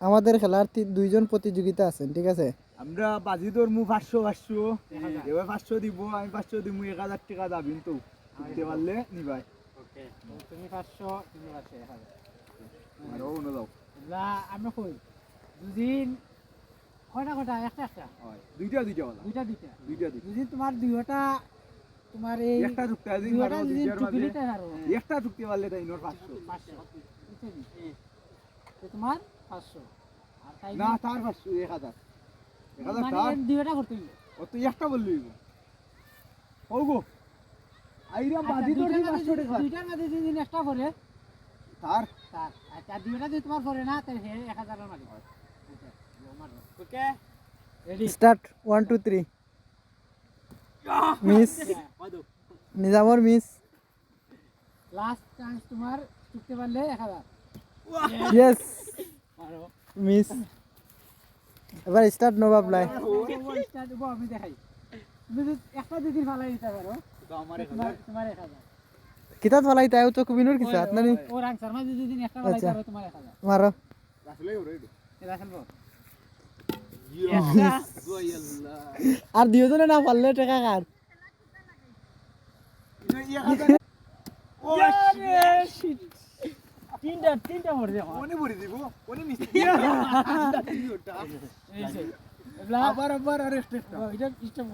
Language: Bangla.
আমাদের খেলার দুইজন প্রতিযোগিতা আছেন, ঠিক আছে? আমরা বাজি ধরমু 500 এবার 500 দিব, আমি 500 দিব, 1000 টাকা দাবিন তো দিতে পারলে নিবাই। ওকে তুমি 500 তুমি 1000 আর ও না দাও এলা আমরা কই দুদিন কয়টা কয়টা একটা একটা হয় দুইটা দুইটা বলা দুইটা দুইটা দুইটা দুইটা দুদিন তোমার দুইটা তোমার এই একটা ঢুকতে দিন দুইটা পারবো দুদিন দুইটার মাঝে টুকিলিতে হারো একটা ঢুকতে পারলে তাই নোর 500 তো তোমার 500 আর তাই না তার 500 1000 1000 মানে তার দুইটা করতে হইলো ও তো একটা বললি ও গো আইরা বাজি ধরছি 500 টাকা দুইটার মধ্যে দুদিন একটা করে তার তার আচ্ছা দুইটা যদি তোমার করে না তাহলে 1000 এর মালিক ওকে রেডি স্টার্ট 1 2 3 মিস নিজামর মিস লাস্ট চান্স তোমার টুকতে পারলে 1000 ইয়েস মারো মিস এবার স্টার্ট নবাব লাই স্টার্ট দেবো আমি দেখাই তুমি যদি একটা দুদিন ফালাই দিতে পারো তো আমার তোমার তোমার 1000 কিতা ফলাই তাইও তো কুবিনুর কিছু হাত নানি ও রাং শর্মা যদি দিন একটা ফালাই আচ্ছা। পারো তোমার 1000 মারো আসলে ওরে এটা খেলবো আর দুইজনে না পারলে টাকা কার ও তিনটা মরে যাও ওনে ভরি দিব ওনে মিষ্টি এই যে আবার আবার আরে স্টেপ এটা স্টপ